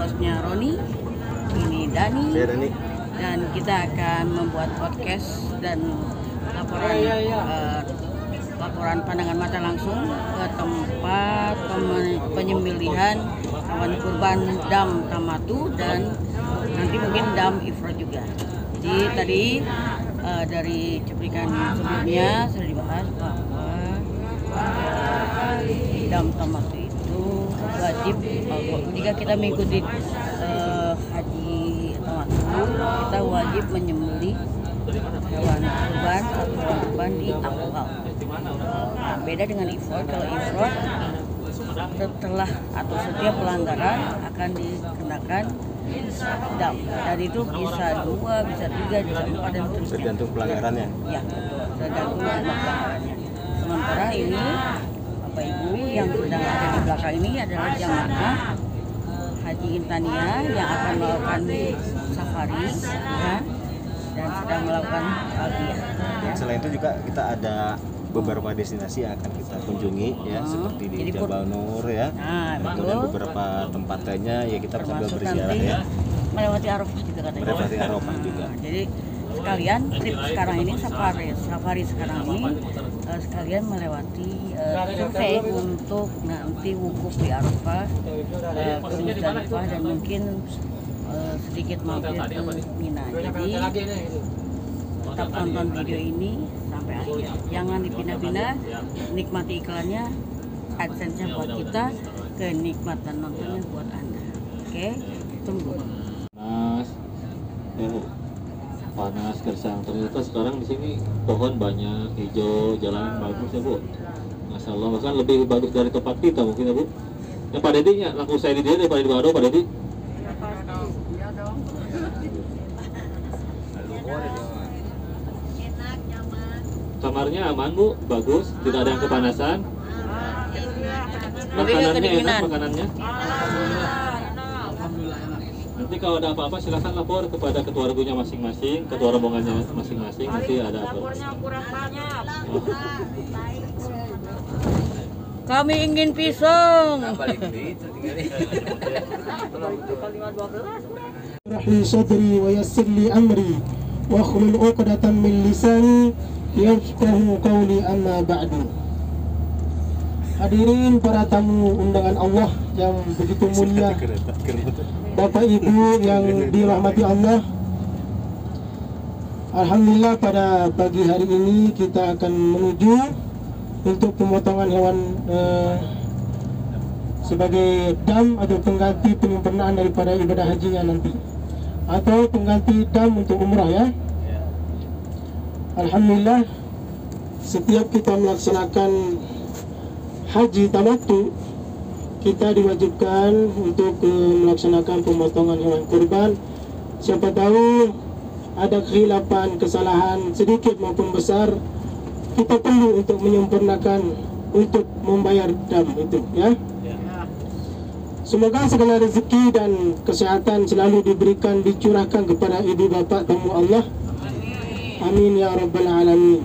hostnya Roni, ini Dani, Saya Dani. dan kita akan membuat podcast dan laporan pandangan mata langsung ke tempat penyembelihan hewan kurban Dam Tamatu dan nanti mungkin Dam Ifrod juga. Jadi tadi dari cuplikan sebelumnya sudah dibahas bahwa Dam Tamatu itu wajib jika kita mengikuti haji Tamatu, kita wajib menyembelih hewan kurban, satu hewan kurban di awal. Beda dengan Ifrod. Kalau Ifrod setelah atau setiap pelanggaran akan dikenakan dam, dan itu bisa 2, bisa 3, bisa 4 dan seterusnya. Tergantung pelanggarannya. Ya, tergantung pelanggarannya. Sementara ini Bapak Ibu yang sedang ada di belakang ini adalah jamaah Haji Intania yang akan melakukan safari ya, dan sedang melakukan talbiyah. Ya. Selain itu juga kita ada beberapa destinasi yang akan kita kunjungi ya, seperti di Jabal Nur ya. Dan beberapa tempat lainnya ya kita sambil berziarah ya. Melewati Arafah juga katanya. Melewati Arafah juga. Jadi sekalian trip sekarang ini safari sekarang ini sekalian melewati survei untuk nanti wukuf di Arafah, ke Musdalifah dan mungkin sedikit mampir ke Mina. Jadi tetap tonton video ini sampai akhir, jangan dipindah-pindah, nikmati iklannya, AdSense-nya buat kita, kenikmatan nontonnya buat Anda. Oke, tunggu. Panas gersang, ternyata sekarang di sini pohon banyak, hijau, jalan bagus ya Bu. Masya Allah, bahkan lebih bagus dari tempat kita mungkin ya Bu. Yang Pak Dedi nya, langsung saya di dia daripada di Bado Pak Dedi. Kamarnya aman Bu, bagus, tidak ada yang kepanasan. Makanannya enak, makanannya. Nanti kalau ada apa-apa silahkan lapor kepada ketua regunya masing-masing, ketua rombongannya masing-masing, nanti ada apa. Kami ingin pisang. Rahli sadri wa yassir li amri wa khlul 'uqdatam min lisani yafqahu qawli, amma ba'du. Hadirin para tamu undangan Allah yang begitu mulia, Bapak Ibu yang dirahmati Allah. Alhamdulillah pada pagi hari ini kita akan menuju untuk pemotongan hewan sebagai dam atau pengganti penyempurnaan daripada ibadah hajinya nanti, atau pengganti dam untuk umrah ya. Alhamdulillah, setiap kita melaksanakan haji tamattu, kita diwajibkan untuk melaksanakan pemotongan hewan kurban. Siapa tahu ada kehilapan, kesalahan sedikit maupun besar, kita perlu untuk menyempurnakan untuk membayar dam itu ya. Semoga segala rezeki dan kesehatan selalu diberikan, dicurahkan kepada ibu bapak tamu Allah. Amin ya rabbal alamin.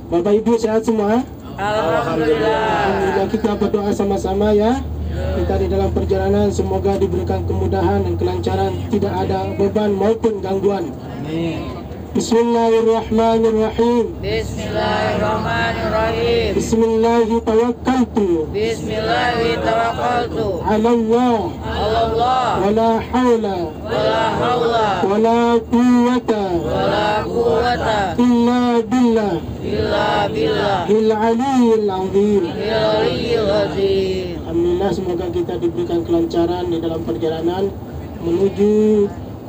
Bapak Ibu sehat semua? Alhamdulillah. Alhamdulillah, kita berdoa sama-sama ya. Kita di dalam perjalanan semoga diberikan kemudahan dan kelancaran, tidak ada beban maupun gangguan. Amin. Bismillahirrahmanirrahim. Bismillahirrahmanirrahim. Bismillahi tawakkaltu. Bismillahi tawakkaltu. Ala Allah. Allah. Wala hawla. Wala hawla. Wala quwwata. Wala quwwata. Illa billah. Illa billah. Al-aliyyil azim. Al-aliyyil azim. Alhamdulillah, semoga kita diberikan kelancaran di dalam perjalanan menuju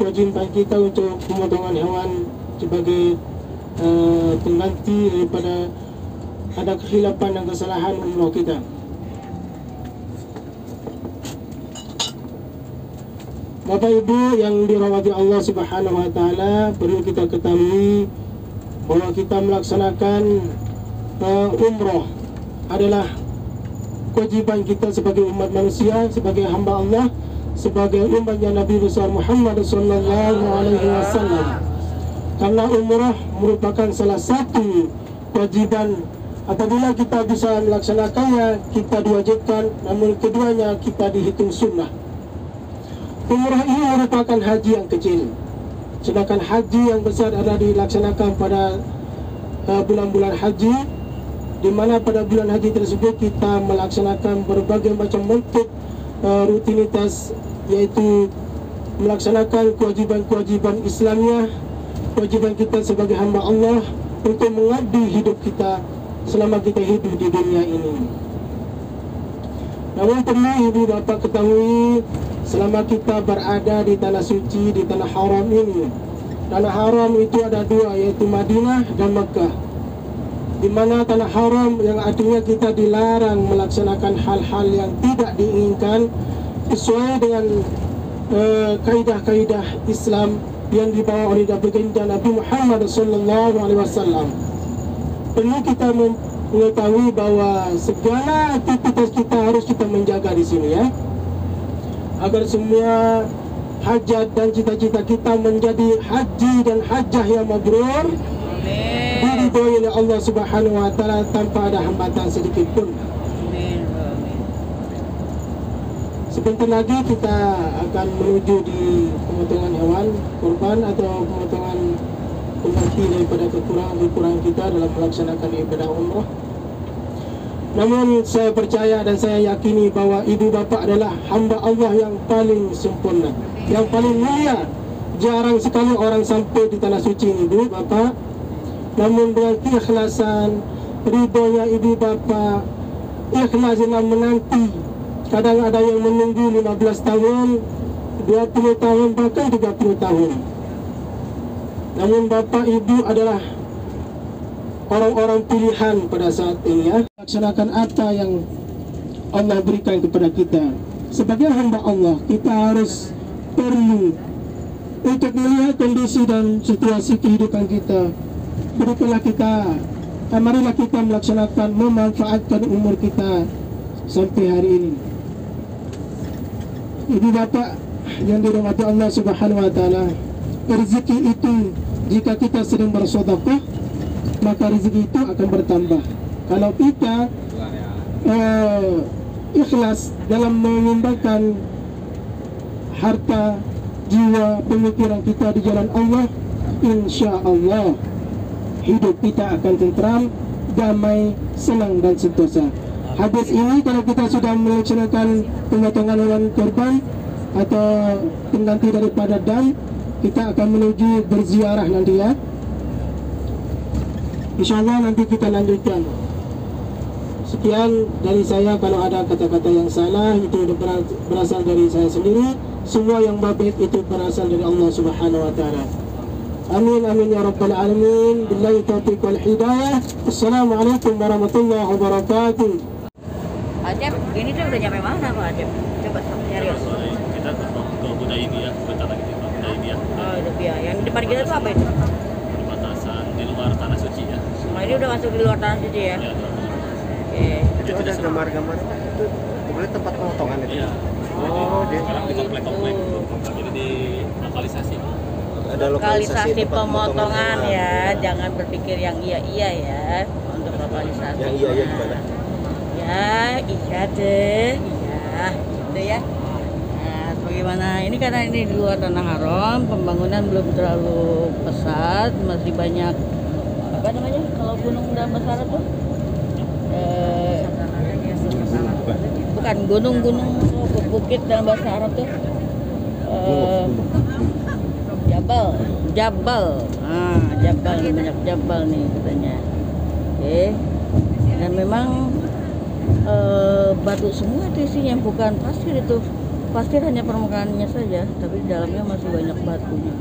kewajiban kita untuk pemotongan hewan sebagai pengganti daripada ada kehilapan dan kesalahan umrah kita. Bapak Ibu yang dirahmati Allah Subhanahu wa taala, perlu kita ketahui bahwa kita melaksanakan umrah adalah kewajiban kita sebagai umat manusia, sebagai hamba Allah, sebagai umatnya Nabi besar Muhammad sallallahu alaihi wasallam. Karena umrah merupakan salah satu kewajiban Apabila kita bisa melaksanakannya, kita diwajibkan, namun keduanya kita dihitung sunnah. Umrah ini merupakan haji yang kecil, sedangkan haji yang besar adalah dilaksanakan pada bulan-bulan haji, di mana pada bulan haji tersebut kita melaksanakan berbagai macam bentuk rutinitas, yaitu melaksanakan kewajiban-kewajiban Islamnya, kewajiban kita sebagai hamba Allah untuk mengabdi hidup kita selama kita hidup di dunia ini. Namun perlu ibu bapa ketahui, selama kita berada di tanah suci, di tanah haram ini, tanah haram itu ada dua, yaitu Madinah dan Mekah. Di mana tanah haram yang artinya kita dilarang melaksanakan hal-hal yang tidak diinginkan sesuai dengan kaidah-kaidah Islam yang dibawa oleh baginda Nabi Muhammad SAW. Perlu kita mengetahui bahwa segala aktivitas kita harus kita menjaga di sini, ya, agar semua hajat dan cita-cita kita menjadi haji dan hajjah yang mabrur, diridhoi oleh Allah Subhanahu wa taala tanpa ada hambatan sedikit pun. Sebentar lagi kita akan menuju di pemotongan hewan kurban atau pemotongan pengganti daripada kekurangan kita dalam melaksanakan ibadah umrah. Namun saya percaya dan saya yakini bahwa ibu bapa adalah hamba Allah yang paling sempurna, yang paling mulia. Jarang sekali orang sampai di tanah suci ini, ibu bapa. Namun dengan keikhlasan, ridhonya ibu bapa, ikhlas dalam menanti. Kadang ada yang menunggu 15 tahun, 20 tahun, bahkan 30 tahun. Namun bapak ibu adalah orang-orang pilihan pada saat ini, ya. Laksanakan apa yang Allah berikan kepada kita. Sebagai hamba Allah, kita harus perlu untuk melihat kondisi dan situasi kehidupan kita. Marilah kita melaksanakan, memanfaatkan umur kita sampai hari ini. Ibu bapak yang dirahmati Allah Subhanahu wa taala, rezeki itu jika kita sering bersedekah, maka rezeki itu akan bertambah. Kalau kita ikhlas dalam menyumbangkan harta, jiwa, pemikiran kita di jalan Allah, insya Allah hidup kita akan tentram, damai, senang dan sentosa. Hadis ini kalau kita sudah melaksanakan pemotongan hewan kurban atau pengganti daripada dam, kita akan menuju berziarah nanti, ya. Insyaallah nanti kita lanjutkan. Sekian dari saya. Kalau ada kata-kata yang salah itu berasal dari saya sendiri. Semua yang baik itu berasal dari Allah Subhanahu wa taala. Amin amin ya rabbal alamin. Billahi taufiq wal hidayah. Assalamualaikum warahmatullahi wabarakatuh. Acep, ini tuh udah nyampe mana Pak Acep? Coba serius. Kita ke Hudaibiyah, bentar lagi ke Hudaibiyah. Oh, Hudaibiyah. Yang di depan kita tuh apa itu? Perbatasan di luar tanah suci, ya. Oh, ini udah masuk di luar tanah suci, ya? Ya, Oke. Itu ada gambar-gambar itu kemudian tempat pemotongan itu. Ya. Oh, dia Sekarang di komplek-komplek, jadi di lokalisasi. ada Lokalisasi tempat pemotongan, ya. Jangan berpikir yang iya-iya, ya. Untuk lokalisasi. Yang iya gimana? Ya, iya deh, iya, gitu ya. Nah, bagaimana? Ini karena ini di luar tanah haram, pembangunan belum terlalu pesat, masih banyak apa namanya? Kalau gunung dan besar tuh, bukan gunung-gunung, bukit dan bahasa Arab tuh, jabal, jabal nih, banyak jabal nih katanya. Oke, dan memang batu semua itu isinya, bukan pasir itu. Pasir hanya permukaannya saja, tapi di dalamnya masih banyak batunya.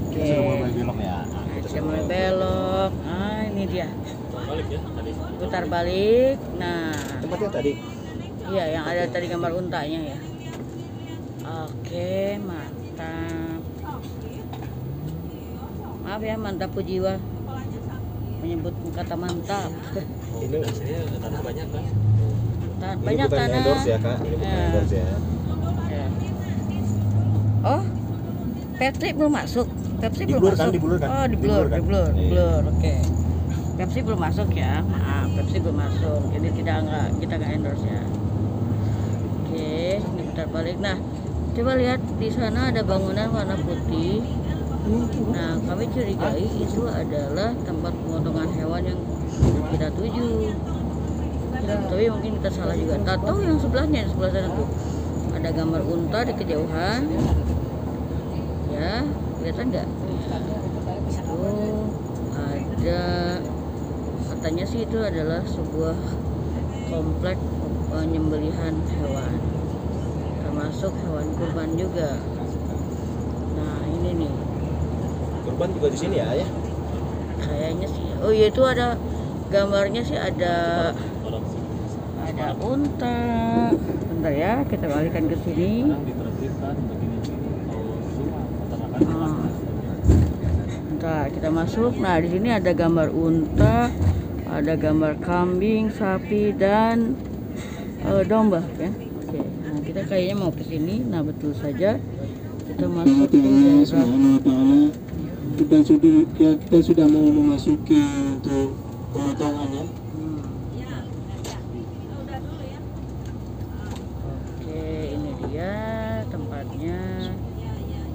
Oke. Sudah mulai belok ya. Sudah mulai belok. Ah, ini dia. Balik ya tadi. Putar balik. Nah, Tempatnya tadi. iya yang ada tadi gambar untanya, ya. Oke, mantap. Maaf ya, mantap jiwa. Menyebut kata mantap. Ini Tanah banyak, kan? Banyak bukan tanah. endorse ya, Kak. Ini bukan Ya. endorse ya. Ya. Oh, Pepsi belum masuk. Pepsi belum Diblur kan, masuk. diblur kan? Oh, diblur, Diblur kan? diblur, Iya. diblur. Oke. Pepsi belum masuk ya, maaf, Pepsi belum masuk, jadi kita nggak endorse ya. Oke, ini putar balik. Nah, coba lihat di sana ada bangunan warna putih. Nah, kami curigai itu adalah tempat pemotongan hewan yang kita tuju. Tapi mungkin kita salah juga. Tahu yang sebelahnya, sebelah sana tuh ada gambar unta di kejauhan. Ya, kelihatan nggak? Tuh ada, katanya sih itu adalah sebuah komplek penyembelihan hewan, termasuk hewan kurban juga. Nah ini nih. Kurban juga di sini ya? Kayaknya sih. Oh iya, itu ada gambarnya sih, ada unta. Bentar ya, kita balikan ke sini. Bentar, kita masuk. Nah, di sini ada gambar unta, ada gambar kambing, sapi dan domba ya. Oke. Nah, kita kayaknya mau ke sini. Nah, betul saja. Kita masuk ke daerah. Kita sudah mau memasuki untuk pemotongan ya. Oke, ini dia tempatnya.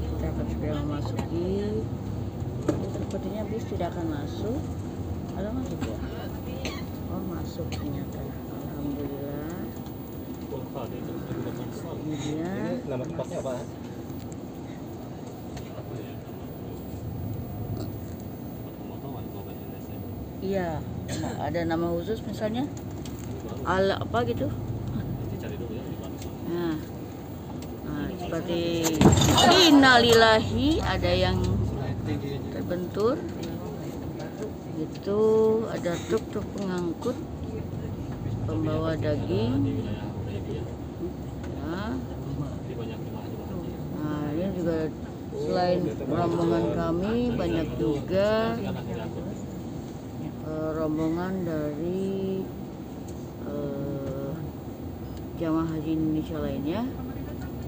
Kita akan segera memasuki. Sepertinya bis tidak akan masuk. Ada masuk ya? Oh, masuk ternyata. Alhamdulillah. Ini dia. Nama tempatnya apa? Iya, ada nama khusus misalnya ala apa gitu. Nah, seperti innalillahi, ada yang terbentur gitu, ada truk pengangkut pembawa daging. Nah, ini juga selain rombongan kami, banyak juga rombongan dari jamaah haji Indonesia lainnya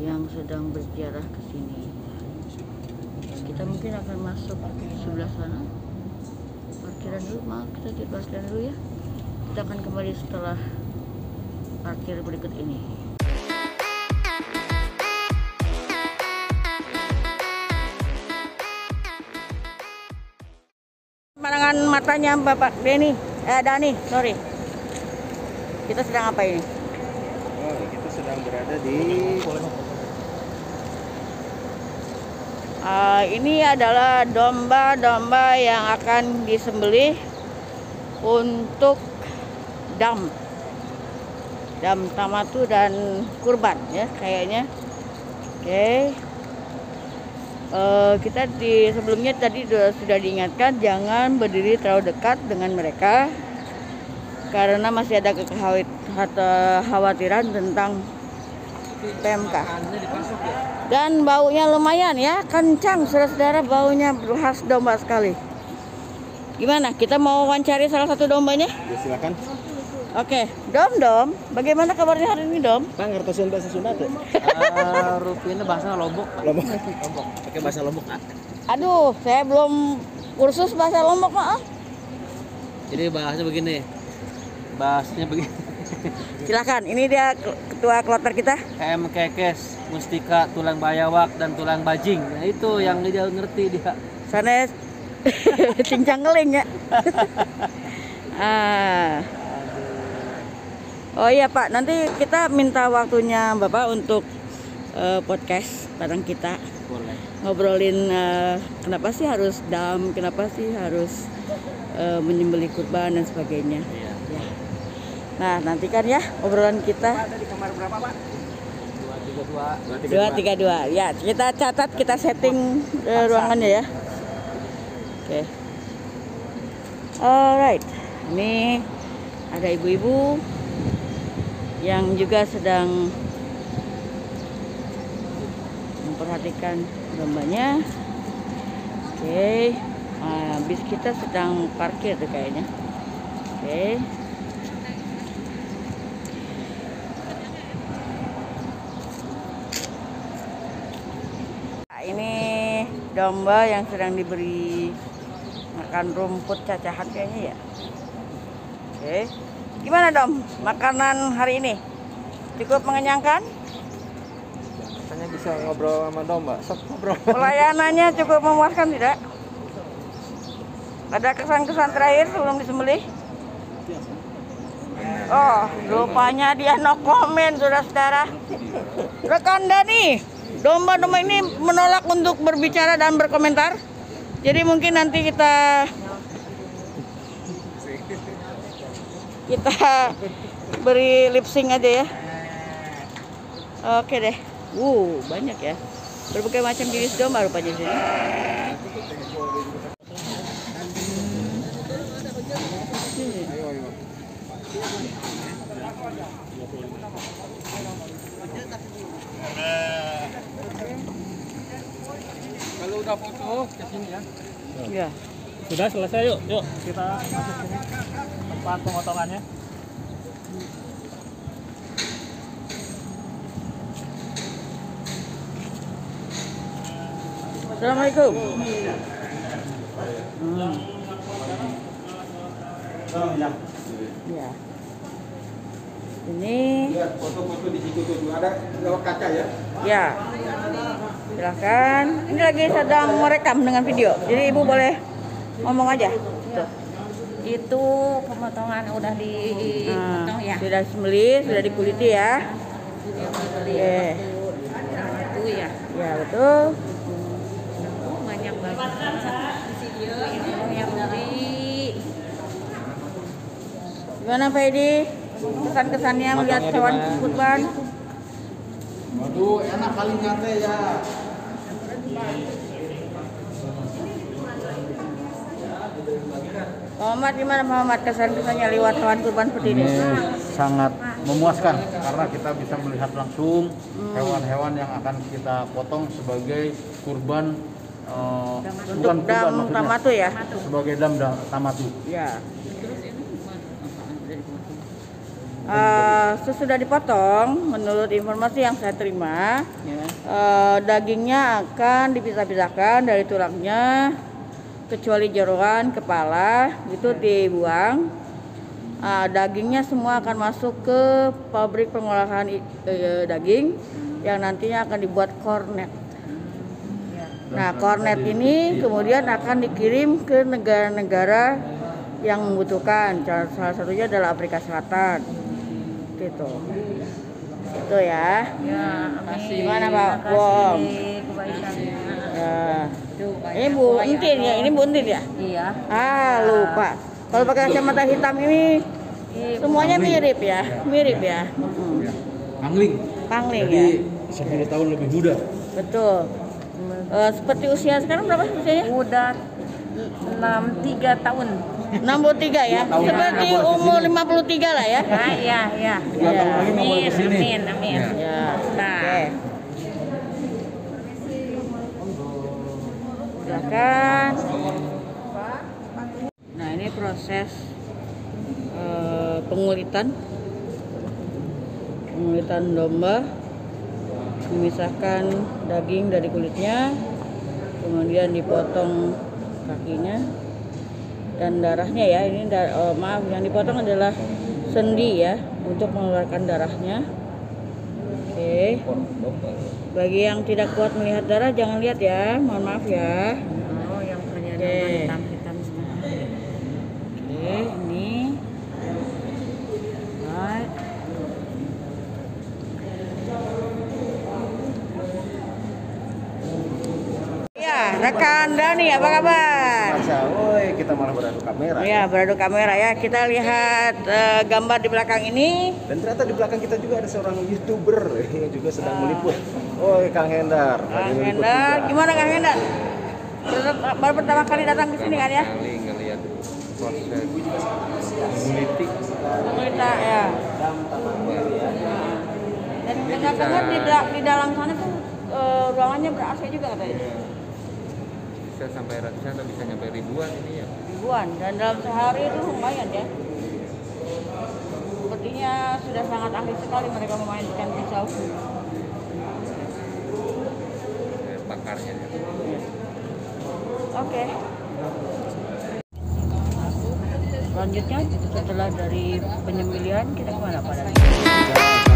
yang sedang berziarah ke sini. Kita mungkin akan masuk sebelah sana. Parkiran dulu, maaf, kita parkiran dulu ya. Kita akan kembali setelah parkir berikut ini. Pandangan matanya Bapak Dani, sorry. Kita sedang apa ini? Oh, kita sedang berada di ini adalah domba-domba yang akan disembelih untuk dam tamatu dan kurban ya kayaknya. Oke. Kita sebelumnya tadi sudah diingatkan jangan berdiri terlalu dekat dengan mereka karena masih ada kekhawatiran tentang PMK. Dan baunya lumayan ya, kencang saudara-saudara, baunya khas domba sekali. Gimana? Kita mau wawancari salah satu dombanya? Ya, silakan. Oke, Dom, bagaimana kabarnya hari ini, Dom? Kang, ngertosin bahasa Sunda tuh? Rupina bahasa Lombok. Pakai bahasa Lombok, Kak. Aduh, saya belum kursus bahasa Lombok, maaf. Jadi bahasanya begini. Silakan, ini dia ketua kloter kita. KM Kekes, Mustika, tulang bayawak dan tulang bajing. Nah, itu yang dia ngerti dia. Sana cincang keling ya. Oh iya Pak, nanti kita minta waktunya Bapak untuk podcast bareng kita. Boleh. Ngobrolin kenapa sih harus dam, kenapa sih harus menyembelih kurban dan sebagainya. Iya. Ya. Nah, nantikan ya obrolan kita. Ada di kamar berapa, Pak? 232. Ya, kita catat, kita setting ruangannya ya. Oke. Alright. Ini ada ibu-ibu yang juga sedang memperhatikan dombanya. Oke. Bis kita sedang parkir tuh kayaknya. Oke. Ini domba yang sedang diberi makan rumput cacahan kayaknya ya. Oke. Gimana Dom? Makanan hari ini cukup mengenyangkan? Katanya bisa ngobrol sama domba, sok ngobrol. Pelayanannya cukup memuaskan tidak? Ada kesan-kesan terakhir sebelum disembelih? Oh, rupanya dia no comment, saudara-saudara. Rekan Dani, domba-domba ini menolak untuk berbicara dan berkomentar. Jadi mungkin nanti kita beri lip sync aja ya. Oke deh. Banyak ya. Berbagai macam jenis domba rupanya sini. Kalau udah foto ke sini ya. Ya. Sudah selesai, yuk kita masuk sini tempat pemotongannya. Assalamualaikum. Ya. Ini. Lihat foto-foto di situ tuh ada lewat kaca ya. Ya. Silahkan. Ini lagi sedang merekam dengan video. Jadi ibu boleh ngomong aja. Tuh. Itu pemotongan udah dipotong ya. Sudah sembelih, sudah dikuliti ya. Oke. Itu ya. Ya betul. Banyak banget video yang beli. Gimana Pak Edi? Kesan-kesannya melihat hewan kurban? Waduh, enak kali nyate ya. Muhammad, gimana Muhammad kesan-kesannya lewat hewan kurban seperti ini? Sangat memuaskan karena kita bisa melihat langsung hewan-hewan yang akan kita potong sebagai kurban. Untuk dam tamatu ya? Sebagai dam tamatu. Ya. Sesudah dipotong, menurut informasi yang saya terima, dagingnya akan dipisah-pisahkan dari tulangnya, kecuali jeroan, kepala, itu dibuang. Dagingnya semua akan masuk ke pabrik pengolahan daging yang nantinya akan dibuat kornet. Nah, kornet ini kemudian akan dikirim ke negara-negara yang membutuhkan. Salah satunya adalah Afrika Selatan. Gitu. Itu ya. Ya, amin. Gimana Pak Wong? Kebaikannya. Ya. Ini Bu Entin ya, ini Bu Entin ya? Iya. Lupa. Kalau pakai kacamata hitam ini semuanya mirip ya, mirip ya. Pangling. Pangling Jadi ya. 10 tahun lebih muda. Betul. Seperti usia sekarang berapa usianya? Udah 63 tahun. 63 ya. Seperti umur 53 lah ya. Iya. Ya. Amin. Ya. Nah. Oke. Silakan. Nah, ini proses pengulitan domba, memisahkan daging dari kulitnya, kemudian dipotong kakinya dan darahnya ya. Ini maaf, yang dipotong adalah sendi ya, untuk mengeluarkan darahnya. Oke. Bagi yang tidak kuat melihat darah jangan lihat ya, mohon maaf ya. Oh, yang punya Oke. hitam-hitam sekali. Oke, ini. Right. Ya, rekan Dani, apa kabar? Masa, woi, kita malah beradu kamera. Ya, beradu kamera ya. Kita lihat gambar di belakang ini. Dan ternyata di belakang kita juga ada seorang YouTuber yang juga sedang meliput. Woi, Kang Hendar. Kang Hendar, gimana Kang Hendar? Baru pertama kali datang ke sini kan ya? Kali ngelihat proses Kita ya. Dan dengar-dengar di dalam sana tuh ruangannya ber-AC juga katanya. bisa sampai ratusan atau bisa nyampe ribuan ini ya. Ribuan, dan dalam sehari itu lumayan ya. Sepertinya sudah sangat ahli sekali mereka memainkan pisau. Bakarnya ya. Oke. selanjutnya setelah dari penyembelihan kita kemana Pak?